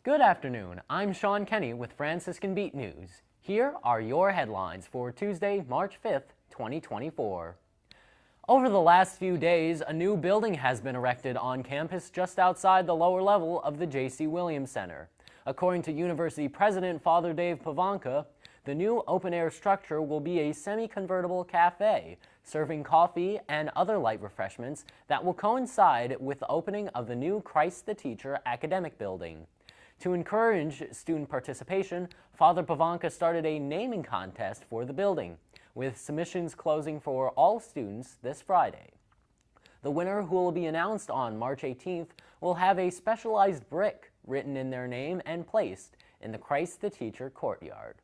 Good afternoon, I'm Sean Kenny with Franciscan Beat News. Here are your headlines for Tuesday, March 5th, 2024. Over the last few days, a new building has been erected on campus just outside the lower level of the J.C. Williams Center. According to University President Father Dave Pavanka, the new open-air structure will be a semi-convertible cafe, serving coffee and other light refreshments that will coincide with the opening of the new Christ the Teacher academic building. To encourage student participation, Father Pavanka started a naming contest for the building, with submissions closing for all students this Friday. The winner, who will be announced on March 18th, will have a specialized brick written in their name and placed in the Christ the Teacher courtyard.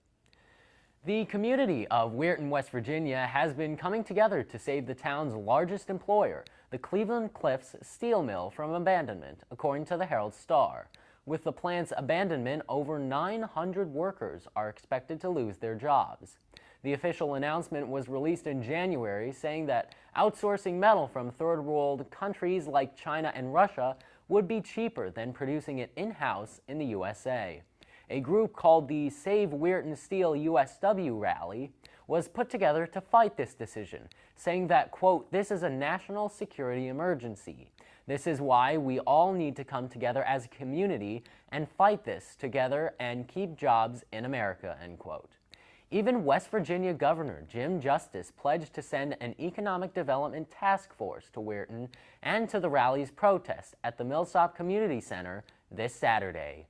The community of Weirton, West Virginia has been coming together to save the town's largest employer, the Cleveland Cliffs steel mill, from abandonment, according to the Herald-Star. With the plant's abandonment, over 900 workers are expected to lose their jobs. The official announcement was released in January, saying that outsourcing metal from third-world countries like China and Russia would be cheaper than producing it in-house in the USA. A group called the Save Weirton Steel USW rally was put together to fight this decision, saying that, quote, "This is a national security emergency. This is why we all need to come together as a community and fight this together and keep jobs in America," end quote. Even West Virginia Governor Jim Justice pledged to send an economic development task force to Weirton and to the rally's protest at the Millsop Community Center this Saturday.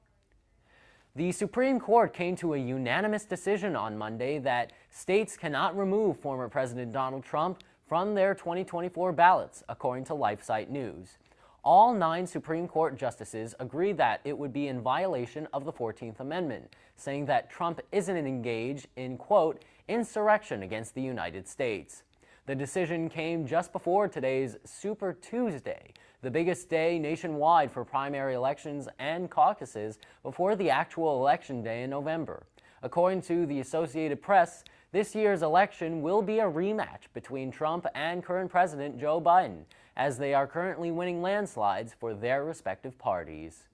The Supreme Court came to a unanimous decision on Monday that states cannot remove former President Donald Trump from their 2024 ballots, according to LifeSite News. All 9 Supreme Court justices agreed that it would be in violation of the 14th Amendment, saying that Trump isn't engaged in, quote, insurrection against the United States. The decision came just before today's Super Tuesday, the biggest day nationwide for primary elections and caucuses before the actual election day in November. According to the Associated Press, this year's election will be a rematch between Trump and current President Joe Biden, as they are currently winning landslides for their respective parties.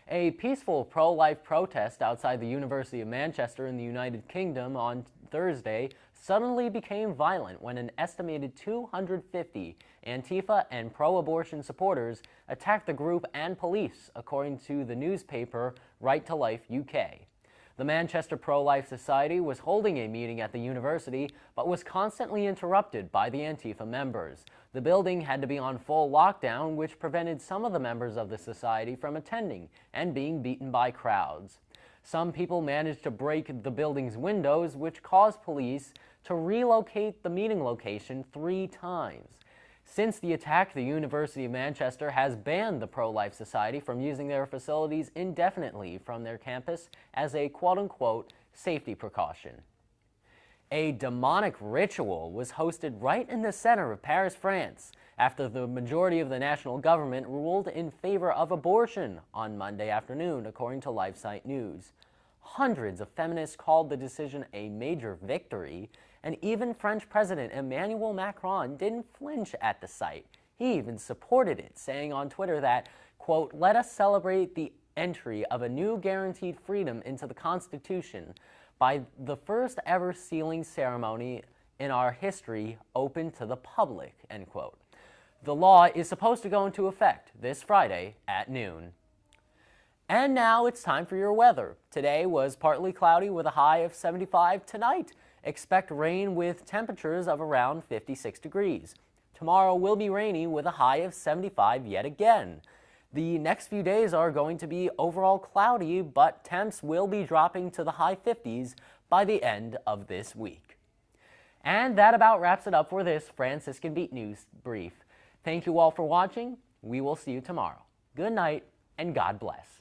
A peaceful pro-life protest outside the University of Manchester in the United Kingdom on Thursday suddenly became violent when an estimated 250 Antifa and pro-abortion supporters attacked the group and police, according to the newspaper Right to Life UK. The Manchester Pro-Life Society was holding a meeting at the university, but was constantly interrupted by the Antifa members. The building had to be on full lockdown, which prevented some of the members of the society from attending and being beaten by crowds. Some people managed to break the building's windows, which caused police to relocate the meeting location 3 times. Since the attack, the University of Manchester has banned the Pro-Life Society from using their facilities indefinitely from their campus as a quote-unquote safety precaution. A demonic ritual was hosted right in the center of Paris, France, after the majority of the national government ruled in favor of abortion on Monday afternoon, according to LifeSite News. Hundreds of feminists called the decision a major victory, and even French President Emmanuel Macron didn't flinch at the sight. He even supported it, saying on Twitter that, quote, "Let us celebrate the entry of a new guaranteed freedom into the Constitution by the first ever sealing ceremony in our history open to the public," end quote. The law is supposed to go into effect this Friday at noon. And now it's time for your weather. Today was partly cloudy with a high of 75. Tonight, expect rain with temperatures of around 56 degrees. Tomorrow will be rainy with a high of 75 yet again. The next few days are going to be overall cloudy, but temps will be dropping to the high 50s by the end of this week. And that about wraps it up for this Franciscan Beat News brief. Thank you all for watching. We will see you tomorrow. Good night, and God bless.